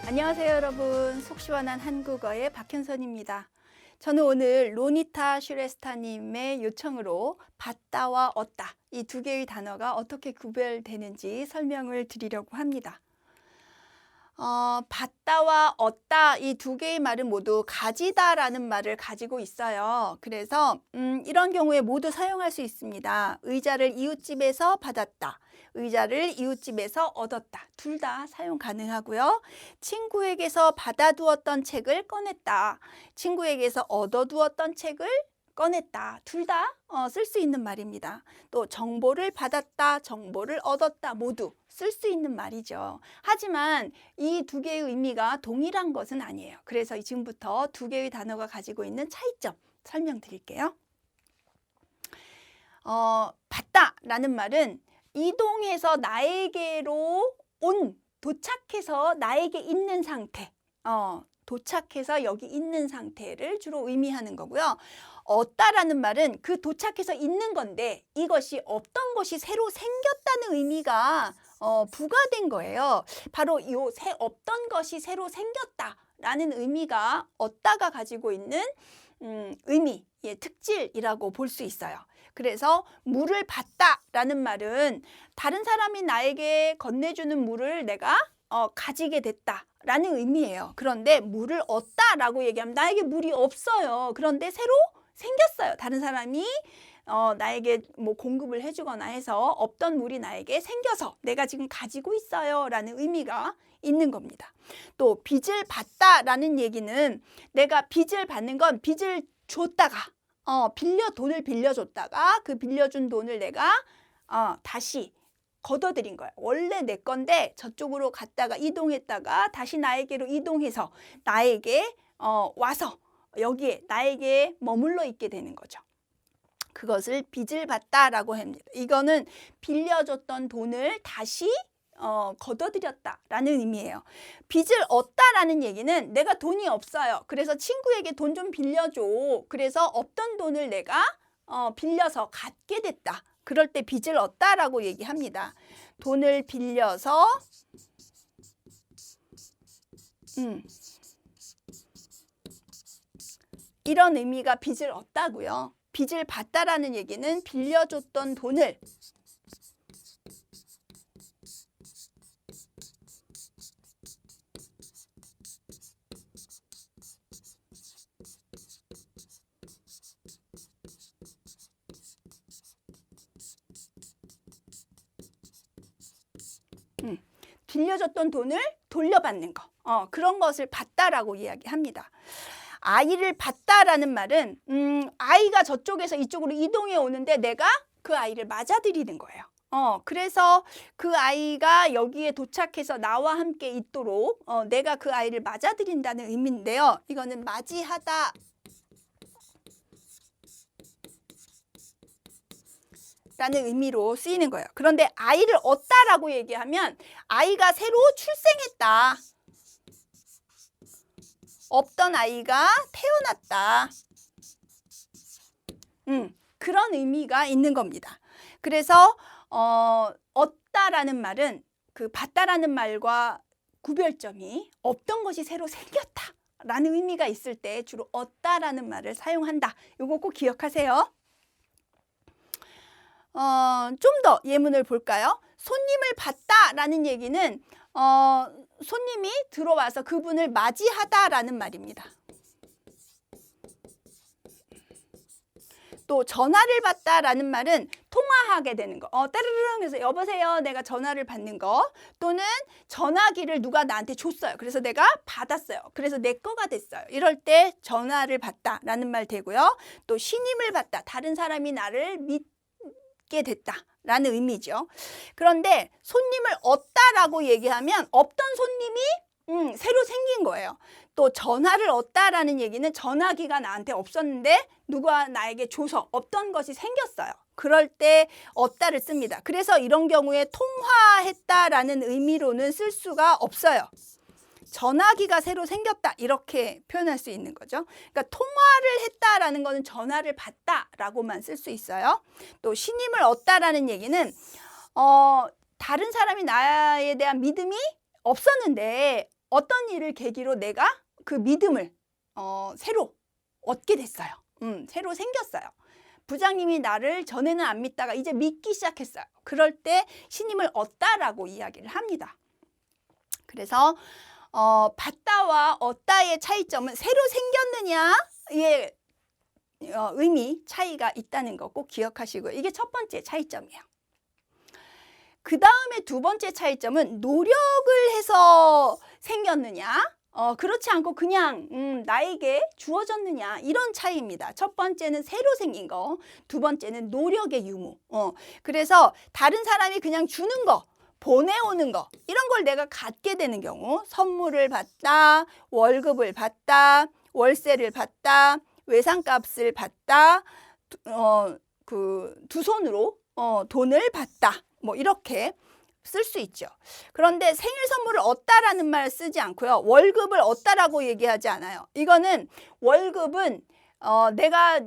안녕하세요 여러분. 속 시원한 한국어의 박현선입니다. 저는 오늘 로니타 슈레스타님의 요청으로 받다와 얻다 이 두 개의 단어가 어떻게 구별되는지 설명을 드리려고 합니다. 받다와 얻다 이 두 개의 말은 모두 가지다라는 말을 가지고 있어요. 그래서 이런 경우에 모두 사용할 수 있습니다. 의자를 이웃집에서 받았다. 의자를 이웃집에서 얻었다. 둘 다 사용 가능하고요. 친구에게서 받아두었던 책을 꺼냈다. 친구에게서 얻어두었던 책을 꺼냈다. 둘 다 쓸 수 있는 말입니다. 또 정보를 받았다, 정보를 얻었다 모두 쓸 수 있는 말이죠. 하지만 이 두 개의 의미가 동일한 것은 아니에요. 그래서 지금부터 두 개의 단어가 가지고 있는 차이점 설명드릴게요. 받다라는 말은 이동해서 나에게로 온, 도착해서 나에게 있는 상태, 도착해서 여기 있는 상태를 주로 의미하는 거고요. 얻다라는 말은 그 도착해서 있는 건데 이것이 없던 것이 새로 생겼다는 의미가 부과된 거예요. 바로 이 없던 것이 새로 생겼다라는 의미가 얻다가 가지고 있는 의미의 특질이라고 볼 수 있어요. 그래서 물을 받다라는 말은 다른 사람이 나에게 건네주는 물을 내가 가지게 됐다라는 의미예요. 그런데 물을 얻다라고 얘기하면 나에게 물이 없어요. 그런데 새로 생겼어요. 다른 사람이 나에게 뭐 공급을 해주거나 해서 없던 물이 나에게 생겨서 내가 지금 가지고 있어요 라는 의미가 있는 겁니다. 또 빚을 받다라는 얘기는 내가 빚을 받는 건 빚을 줬다가 돈을 빌려줬다가 그 빌려준 돈을 내가 다시 걷어들인 거예요. 원래 내 건데 저쪽으로 갔다가 이동했다가 다시 나에게로 이동해서 나에게 와서 여기에 나에게 머물러 있게 되는 거죠. 그것을 빚을 받다라고 합니다. 이거는 빌려줬던 돈을 다시 걷어들였다라는 의미예요. 빚을 얻다라는 얘기는 내가 돈이 없어요. 그래서 친구에게 돈 좀 빌려줘. 그래서 없던 돈을 내가 빌려서 갖게 됐다. 그럴 때 빚을 얻다라고 얘기합니다. 돈을 빌려서 이런 의미가 빚을 얻다고요. 빚을 받다라는 얘기는 빌려줬던 돈을 빌려줬던 돈을 돌려받는 거. 그런 것을 받다라고 이야기합니다. 아이를 받다라는 말은 아이가 저쪽에서 이쪽으로 이동해 오는데 내가 그 아이를 맞아들이는 거예요. 그래서 그 아이가 여기에 도착해서 나와 함께 있도록 내가 그 아이를 맞아들인다는 의미인데요. 이거는 맞이하다 라는 의미로 쓰이는 거예요. 그런데 아이를 얻다라고 얘기하면 아이가 새로 출생했다. 없던 아이가 태어났다. 그런 의미가 있는 겁니다. 그래서 얻다라는 말은 그 받다라는 말과 구별점이 없던 것이 새로 생겼다라는 의미가 있을 때 주로 얻다라는 말을 사용한다. 이거 꼭 기억하세요. 좀 더 예문을 볼까요? 손님을 받다라는 얘기는 손님이 들어와서 그분을 맞이하다라는 말입니다. 또 전화를 받다라는 말은 통화하게 되는 거. 따르릉 해서 여보세요 내가 전화를 받는 거. 또는 전화기를 누가 나한테 줬어요. 그래서 내가 받았어요. 그래서 내 거가 됐어요. 이럴 때 전화를 받다라는 말 되고요. 또 신임을 받다. 다른 사람이 나를 믿게 됐다라는 의미죠. 그런데 손님을 얻다라고 얘기하면 없던 손님이 새로 생긴 거예요. 또 전화를 얻다라는 얘기는 전화기가 나한테 없었는데 누가 나에게 줘서 없던 것이 생겼어요. 그럴 때 얻다를 씁니다. 그래서 이런 경우에 통화했다라는 의미로는 쓸 수가 없어요. 전화기가 새로 생겼다 이렇게 표현할 수 있는 거죠. 그러니까 통화를 했다라는 거는 전화를 받다라고만 쓸 수 있어요. 또 신임을 얻다라는 얘기는 다른 사람이 나에 대한 믿음이 없었는데 어떤 일을 계기로 내가 그 믿음을 새로 얻게 됐어요. 새로 생겼어요. 부장님이 나를 전에는 안 믿다가 이제 믿기 시작했어요. 그럴 때 신임을 얻다라고 이야기를 합니다. 그래서 받다와 얻다의 차이점은 새로 생겼느냐의 의미 차이가 있다는 거 꼭 기억하시고요. 이게 첫 번째 차이점이에요. 그 다음에 두 번째 차이점은 노력을 해서 생겼느냐 그렇지 않고 그냥 나에게 주어졌느냐 이런 차이입니다. 첫 번째는 새로 생긴 거, 두 번째는 노력의 유무. 그래서 다른 사람이 그냥 주는 거, 보내오는 거 이런 걸 내가 갖게 되는 경우, 선물을 받다, 월급을 받다, 월세를 받다, 외상값을 받다, 그 두 손으로 돈을 받다 뭐 이렇게 쓸 수 있죠. 그런데 생일 선물을 얻다라는 말 쓰지 않고요. 월급을 얻다라고 얘기하지 않아요. 이거는 월급은 내가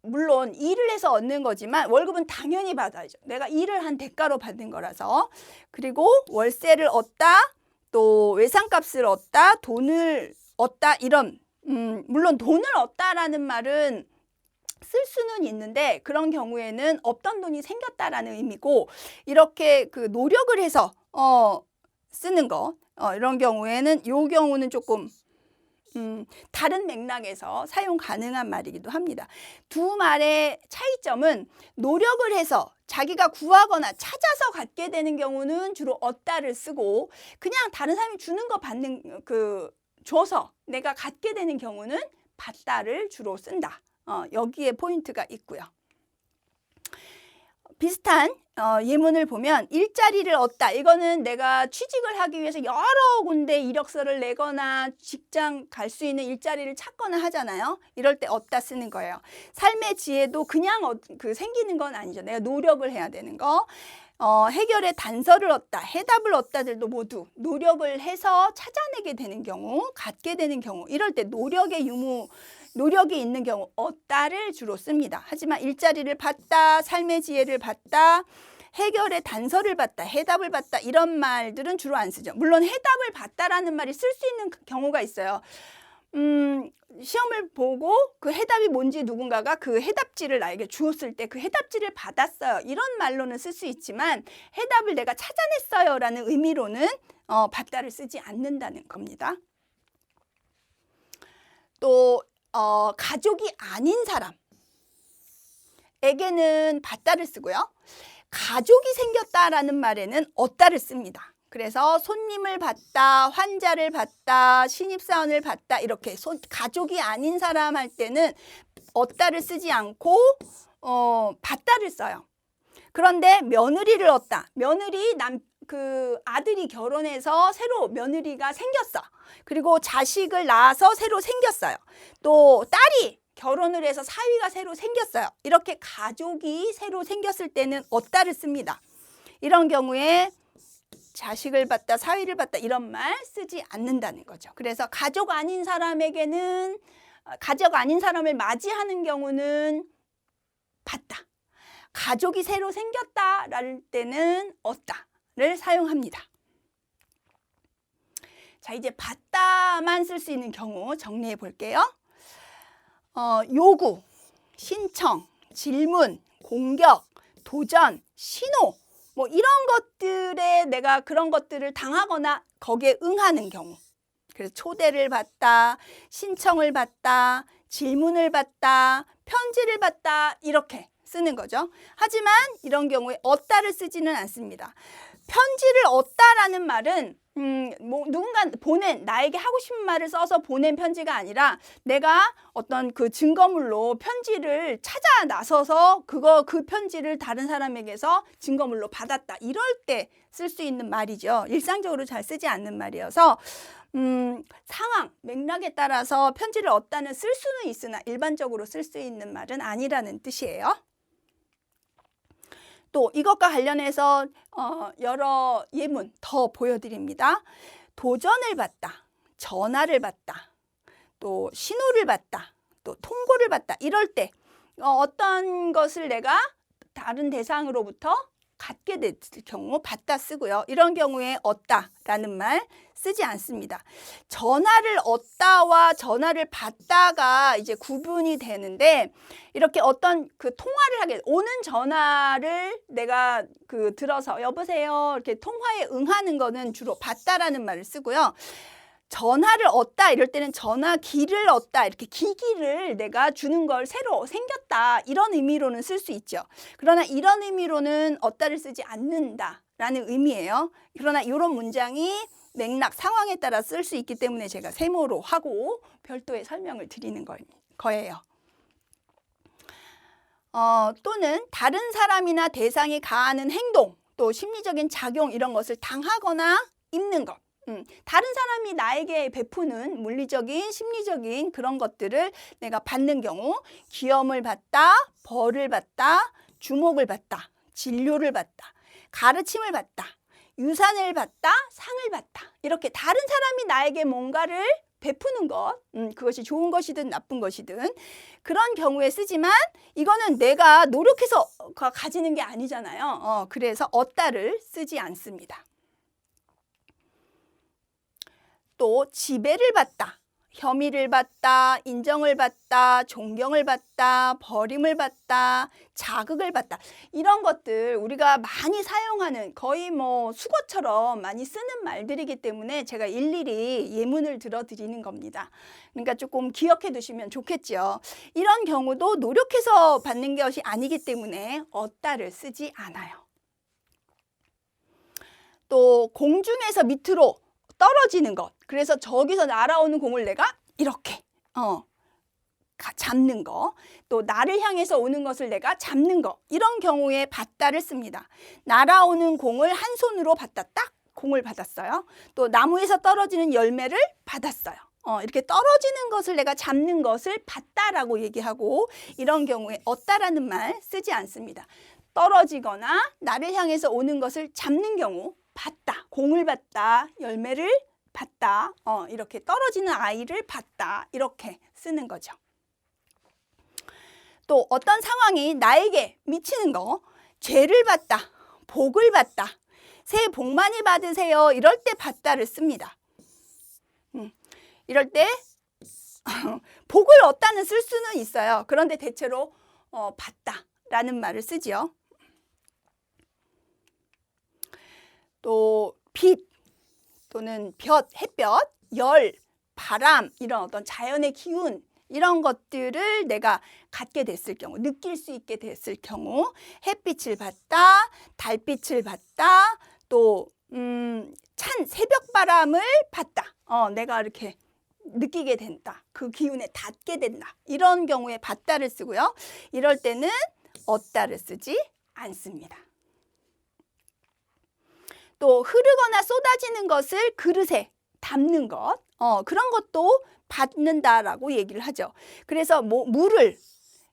물론 일을 해서 얻는 거지만 월급은 당연히 받아야죠. 내가 일을 한 대가로 받는 거라서. 그리고 월세를 얻다, 또 외상값을 얻다, 돈을 얻다 이런 물론 돈을 얻다라는 말은 쓸 수는 있는데 그런 경우에는 없던 돈이 생겼다라는 의미고 이렇게 그 노력을 해서 쓰는 거 이런 경우에는 요 경우는 조금 다른 맥락에서 사용 가능한 말이기도 합니다. 두 말의 차이점은 노력을 해서 자기가 구하거나 찾아서 갖게 되는 경우는 주로 얻다를 쓰고 그냥 다른 사람이 주는 거 받는 줘서 내가 갖게 되는 경우는 받다를 주로 쓴다. 여기에 포인트가 있고요. 비슷한 예문을 보면 일자리를 얻다. 이거는 내가 취직을 하기 위해서 여러 군데 이력서를 내거나 직장 갈 수 있는 일자리를 찾거나 하잖아요. 이럴 때 얻다 쓰는 거예요. 삶의 지혜도 그냥 생기는 건 아니죠. 내가 노력을 해야 되는 거. 해결의 단서를 얻다, 해답을 얻다들도 모두 노력을 해서 찾아내게 되는 경우, 갖게 되는 경우 이럴 때 노력의 유무, 노력이 있는 경우 얻다를 주로 씁니다. 하지만 일자리를 받다, 삶의 지혜를 받다, 해결의 단서를 받다, 해답을 받다 이런 말들은 주로 안 쓰죠. 물론 해답을 받다라는 말이 쓸 수 있는 경우가 있어요. 시험을 보고 그 해답이 뭔지 누군가가 그 해답지를 나에게 주었을 때 그 해답지를 받았어요. 이런 말로는 쓸 수 있지만 해답을 내가 찾아냈어요 라는 의미로는 받다를 쓰지 않는다는 겁니다. 또 가족이 아닌 사람에게는 받다를 쓰고요. 가족이 생겼다라는 말에는 얻다를 씁니다. 그래서 손님을 받다, 환자를 받다, 신입사원을 받다 이렇게 가족이 아닌 사람 할 때는 얻다를 쓰지 않고 받다를 써요. 그런데 며느리를 얻다. 며느리 아들이 결혼해서 새로 며느리가 생겼어. 그리고 자식을 낳아서 새로 생겼어요. 또 딸이 결혼을 해서 사위가 새로 생겼어요. 이렇게 가족이 새로 생겼을 때는 얻다를 씁니다. 이런 경우에 자식을 받다, 사위를 받다 이런 말 쓰지 않는다는 거죠. 그래서 가족 아닌 사람에게는 가족 아닌 사람을 맞이하는 경우는 받다. 가족이 새로 생겼다라는 때는 얻다를 사용합니다. 자, 이제 받다만 쓸 수 있는 경우 정리해 볼게요. 요구, 신청, 질문, 공격, 도전, 신호 뭐 이런 것들에 내가 그런 것들을 당하거나 거기에 응하는 경우. 그래서 초대를 받다, 신청을 받다, 질문을 받다, 편지를 받다 이렇게 쓰는 거죠. 하지만 이런 경우에 얻다를 쓰지는 않습니다. 편지를 얻다라는 말은 누군가 나에게 하고 싶은 말을 써서 보낸 편지가 아니라 내가 어떤 그 증거물로 편지를 찾아 나서서 그 편지를 다른 사람에게서 증거물로 받았다. 이럴 때 쓸 수 있는 말이죠. 일상적으로 잘 쓰지 않는 말이어서 상황, 맥락에 따라서 편지를 얻다는 쓸 수는 있으나 일반적으로 쓸 수 있는 말은 아니라는 뜻이에요. 또 이것과 관련해서 여러 예문 더 보여드립니다. 도전을 받다, 전화를 받다, 또 신호를 받다, 또 통보를 받다 이럴 때 어떤 것을 내가 다른 대상으로부터 받게 됐을 경우 받다 쓰고요. 이런 경우에 얻다라는 말 쓰지 않습니다. 전화를 얻다와 전화를 받다가 이제 구분이 되는데, 이렇게 어떤 그 통화를 하게, 오는 전화를 내가 들어서 여보세요 이렇게 통화에 응하는 거는 주로 받다라는 말을 쓰고요. 전화를 얻다 이럴 때는 전화기를 얻다, 이렇게 기기를 내가 주는 걸 새로 생겼다, 이런 의미로는 쓸 수 있죠. 그러나 이런 의미로는 얻다를 쓰지 않는다라는 의미예요. 그러나 이런 문장이 맥락, 상황에 따라 쓸 수 있기 때문에 제가 세모로 하고 별도의 설명을 드리는 거예요. 또는 다른 사람이나 대상이 가하는 행동, 또 심리적인 작용, 이런 것을 당하거나 입는 것. 다른 사람이 나에게 베푸는 물리적인, 심리적인 그런 것들을 내가 받는 경우, 귀염을 받다, 벌을 받다, 주목을 받다, 진료를 받다, 가르침을 받다, 유산을 받다, 상을 받다, 이렇게 다른 사람이 나에게 뭔가를 베푸는 것, 그것이 좋은 것이든 나쁜 것이든 그런 경우에 쓰지만, 이거는 내가 노력해서 가지는 게 아니잖아요. 그래서 얻다를 쓰지 않습니다. 또 지배를 받다, 혐의를 받다, 인정을 받다, 존경을 받다, 버림을 받다, 자극을 받다, 이런 것들 우리가 많이 사용하는, 거의 뭐 수거처럼 많이 쓰는 말들이기 때문에 제가 일일이 예문을 들어드리는 겁니다. 그러니까 조금 기억해 두시면 좋겠죠. 이런 경우도 노력해서 받는 것이 아니기 때문에 얻다를 쓰지 않아요. 또 공중에서 밑으로 떨어지는 것, 그래서 저기서 날아오는 공을 내가 이렇게 잡는 거, 또 나를 향해서 오는 것을 내가 잡는 거, 이런 경우에 받다를 씁니다. 날아오는 공을 한 손으로 받다, 딱 공을 받았어요. 또 나무에서 떨어지는 열매를 받았어요. 이렇게 떨어지는 것을 내가 잡는 것을 받다라고 얘기하고, 이런 경우에 얻다라는 말 쓰지 않습니다. 떨어지거나 나를 향해서 오는 것을 잡는 경우 받다, 공을 받다, 열매를 받다, 이렇게 떨어지는 아이를 받다, 이렇게 쓰는 거죠. 또 어떤 상황이 나에게 미치는 거, 죄를 받다, 복을 받다, 새해 복 많이 받으세요, 이럴 때 받다를 씁니다. 이럴 때 복을 얻다는 쓸 수는 있어요. 그런데 대체로 받다라는 말을 쓰지요. 또 빛 또는 햇볕, 열, 바람, 이런 어떤 자연의 기운, 이런 것들을 내가 갖게 됐을 경우, 느낄 수 있게 됐을 경우, 햇빛을 받다, 달빛을 받다, 또 찬 새벽바람을 받다, 내가 이렇게 느끼게 된다, 그 기운에 닿게 된다, 이런 경우에 받다를 쓰고요. 이럴 때는 얻다를 쓰지 않습니다. 또 흐르거나 쏟아지는 것을 그릇에 담는 것, 그런 것도 받는다라고 얘기를 하죠. 그래서 물을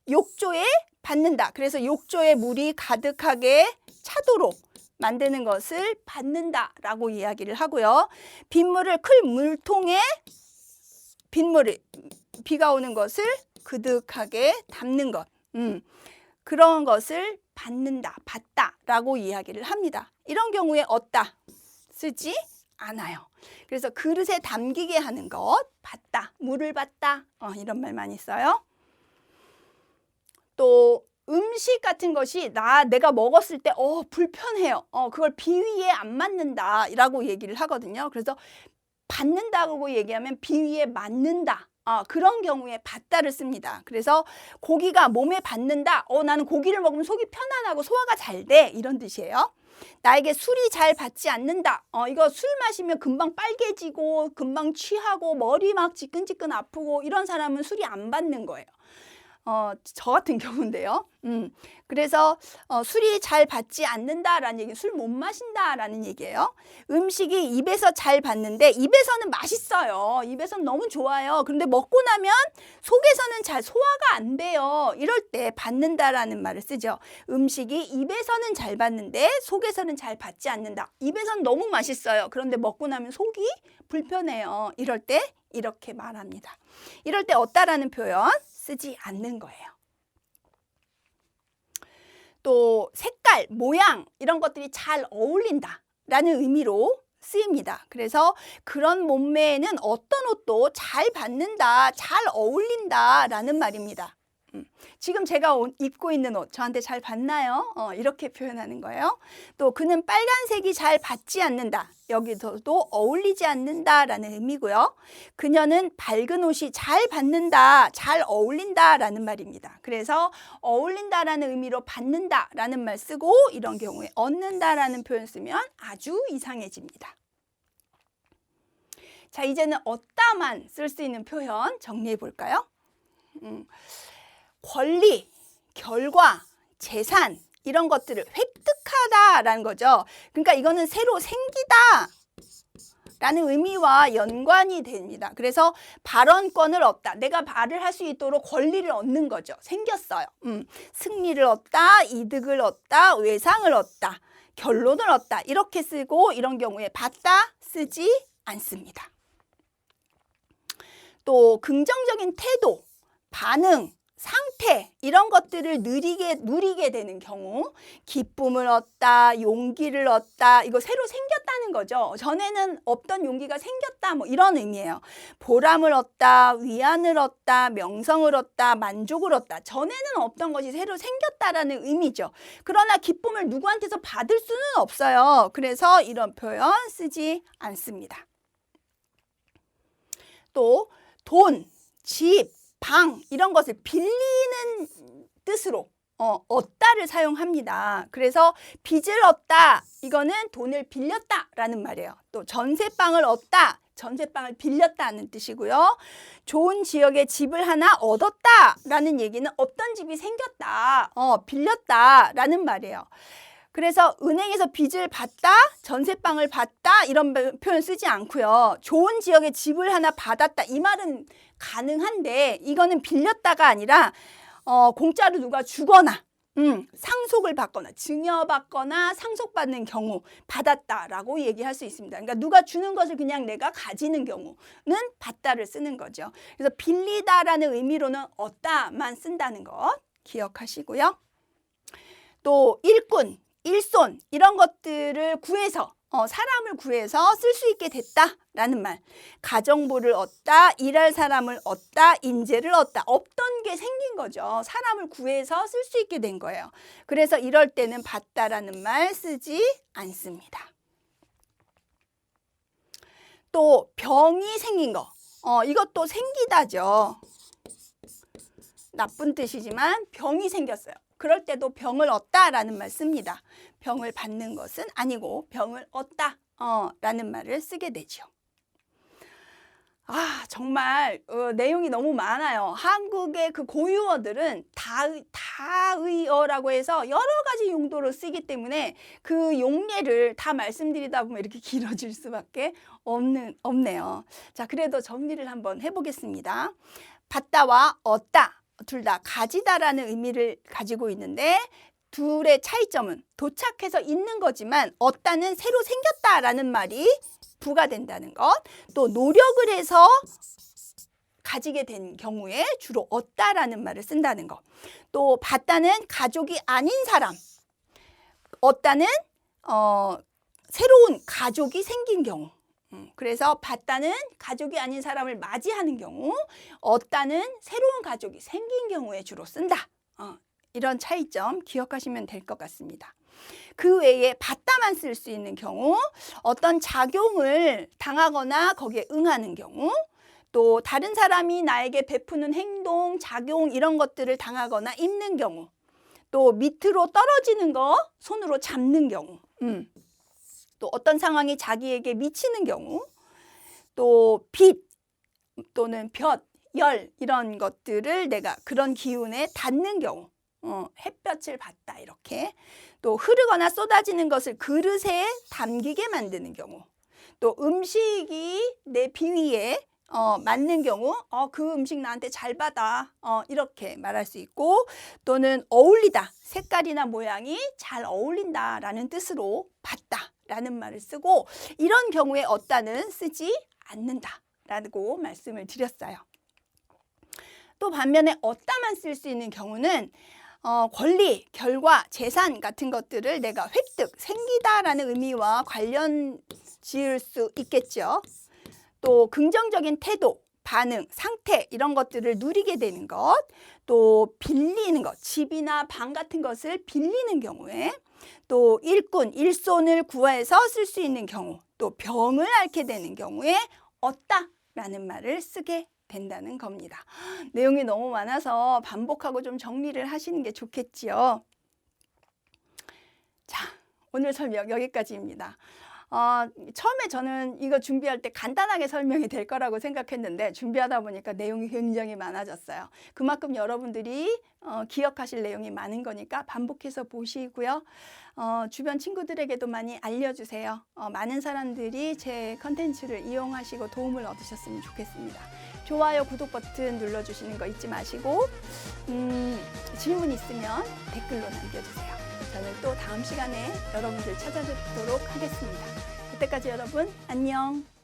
욕조에 받는다, 그래서 욕조에 물이 가득하게 차도록 만드는 것을 받는다라고 이야기를 하고요. 빗물을 큰 물통에 비가 오는 것을 그득하게 담는 것, 그런 것을 받는다, 받다라고 이야기를 합니다. 이런 경우에 얻다 쓰지 않아요. 그래서 그릇에 담기게 하는 것, 받다, 물을 받다, 이런 말 많이 써요. 또 음식 같은 것이 내가 먹었을 때 불편해요. 그걸 비위에 안 맞는다라고 얘기를 하거든요. 그래서 받는다고 얘기하면 비위에 맞는다, 그런 경우에 받다를 씁니다. 그래서 고기가 몸에 받는다, 나는 고기를 먹으면 속이 편안하고 소화가 잘 돼, 이런 뜻이에요. 나에게 술이 잘 받지 않는다, 이거 술 마시면 금방 빨개지고 금방 취하고 머리 막 지끈지끈 아프고, 이런 사람은 술이 안 받는 거예요. 저 같은 경우인데요. 그래서 술이 잘 받지 않는다라는 얘기는 술 못 마신다라는 얘기예요. 음식이 입에서 잘 받는데, 입에서는 맛있어요. 입에서는 너무 좋아요. 그런데 먹고 나면 속에서는 잘 소화가 안 돼요. 이럴 때 받는다라는 말을 쓰죠. 음식이 입에서는 잘 받는데 속에서는 잘 받지 않는다. 입에서는 너무 맛있어요. 그런데 먹고 나면 속이 불편해요. 이럴 때 이렇게 말합니다. 이럴 때 얻다라는 표현 쓰지 않는 거예요. 또 색깔, 색깔, 모양 이런 것들이 잘 어울린다 라는 의미로 쓰입니다. 그래서 그런 몸매에는 어떤 옷도 잘 받는다, 잘 어울린다 라는 말입니다. 지금 제가 입고 있는 옷 저한테 잘 받나요? 이렇게 표현하는 거예요. 또 그는 빨간색이 잘 받지 않는다. 여기서도 어울리지 않는다 라는 의미고요. 그녀는 밝은 옷이 잘 받는다, 잘 어울린다 라는 말입니다. 그래서 어울린다 라는 의미로 받는다 라는 말 쓰고 이런 경우에 얻는다 라는 표현 쓰면 아주 이상해집니다. 자, 이제는 얻다만 쓸 수 있는 표현 정리해 볼까요? 권리, 결과, 재산 이런 것들을 획득하다라는 거죠. 그러니까 이거는 새로 생기다 라는 의미와 연관이 됩니다. 그래서 발언권을 얻다. 내가 말을 할 수 있도록 권리를 얻는 거죠. 생겼어요. 승리를 얻다, 이득을 얻다, 외상을 얻다, 결론을 얻다 이렇게 쓰고 이런 경우에 받다 쓰지 않습니다. 또 긍정적인 태도, 반응, 상태 이런 것들을 누리게 되는 경우 기쁨을 얻다, 용기를 얻다 이거 새로 생겼다는 거죠. 전에는 없던 용기가 생겼다 뭐 이런 의미예요. 보람을 얻다, 위안을 얻다, 명성을 얻다, 만족을 얻다. 전에는 없던 것이 새로 생겼다라는 의미죠. 그러나 기쁨을 누구한테서 받을 수는 없어요. 그래서 이런 표현 쓰지 않습니다. 또 돈, 집, 방 이런 것을 빌리는 뜻으로 얻다를 사용합니다. 그래서 빚을 얻다 이거는 돈을 빌렸다 라는 말이에요. 또 전세방을 얻다, 전세방을 빌렸다는 뜻이고요. 좋은 지역에 집을 하나 얻었다 라는 얘기는 없던 집이 생겼다, 빌렸다 라는 말이에요. 그래서 은행에서 빚을 받다, 전세방을 받다 이런 표현 쓰지 않고요. 좋은 지역에 집을 하나 받았다 이 말은 가능한데 이거는 빌렸다가 아니라 공짜로 누가 주거나 상속을 받거나 증여받거나 상속받는 경우 받았다라고 얘기할 수 있습니다. 그러니까 누가 주는 것을 그냥 내가 가지는 경우는 받다를 쓰는 거죠. 그래서 빌리다라는 의미로는 얻다만 쓴다는 것 기억하시고요. 또 일꾼, 일손 이런 것들을 구해서 사람을 구해서 쓸 수 있게 됐다라는 말. 가정부를 얻다, 일할 사람을 얻다, 인재를 얻다. 없던 게 생긴 거죠. 사람을 구해서 쓸 수 있게 된 거예요. 그래서 이럴 때는 받다라는 말 쓰지 않습니다. 또 병이 생긴 거. 이것도 생기다죠. 나쁜 뜻이지만 병이 생겼어요. 그럴 때도 병을 얻다라는 말 씁니다. 병을 받는 것은 아니고 병을 얻다 라는 말을 쓰게 되죠. 정말 내용이 너무 많아요. 한국의 그 고유어들은 다의어라고 해서 여러 가지 용도로 쓰기 때문에 그 용례를 다 말씀드리다 보면 이렇게 길어질 수밖에 없네요. 자, 그래도 정리를 한번 해보겠습니다. 받다와 얻다 둘 다 가지다라는 의미를 가지고 있는데 둘의 차이점은 도착해서 있는 거지만 얻다는 새로 생겼다라는 말이 부과된다는 것, 또 노력을 해서 가지게 된 경우에 주로 얻다라는 말을 쓴다는 것, 또 받다는 가족이 아닌 사람, 얻다는 새로운 가족이 생긴 경우. 그래서 받다는 가족이 아닌 사람을 맞이하는 경우, 얻다는 새로운 가족이 생긴 경우에 주로 쓴다. 이런 차이점 기억하시면 될 것 같습니다. 그 외에 받다만 쓸 수 있는 경우, 어떤 작용을 당하거나 거기에 응하는 경우, 또 다른 사람이 나에게 베푸는 행동, 작용 이런 것들을 당하거나 입는 경우, 또 밑으로 떨어지는 거 손으로 잡는 경우, 또 어떤 상황이 자기에게 미치는 경우, 또 빛 또는 볕, 열 이런 것들을 내가 그런 기운에 닿는 경우, 햇볕을 받다 이렇게, 또 흐르거나 쏟아지는 것을 그릇에 담기게 만드는 경우, 또 음식이 내 비위에 맞는 경우 그 음식 나한테 잘 받아 이렇게 말할 수 있고, 또는 어울리다, 색깔이나 모양이 잘 어울린다라는 뜻으로 받다 라는 말을 쓰고, 이런 경우에 얻다는 쓰지 않는다라고 말씀을 드렸어요. 또 반면에 얻다만 쓸 수 있는 경우는 권리, 결과, 재산 같은 것들을 내가 획득, 생기다라는 의미와 관련 지을 수 있겠죠. 또 긍정적인 태도, 반응, 상태 이런 것들을 누리게 되는 것, 또 빌리는 것, 집이나 방 같은 것을 빌리는 경우에, 또 일꾼, 일손을 구해서 쓸 수 있는 경우, 또 병을 앓게 되는 경우에 얻다라는 말을 쓰게 된다는 겁니다. 내용이 너무 많아서 반복하고 좀 정리를 하시는 게 좋겠지요. 자, 오늘 설명 여기까지입니다. 처음에 저는 이거 준비할 때 간단하게 설명이 될 거라고 생각했는데 준비하다 보니까 내용이 굉장히 많아졌어요. 그만큼 여러분들이 기억하실 내용이 많은 거니까 반복해서 보시고요. 주변 친구들에게도 많이 알려주세요. 많은 사람들이 제 컨텐츠를 이용하시고 도움을 얻으셨으면 좋겠습니다. 좋아요, 구독 버튼 눌러주시는 거 잊지 마시고 질문 있으면 댓글로 남겨주세요. 저는 또 다음 시간에 여러분들 찾아뵙도록 하겠습니다. 그때까지 여러분 안녕.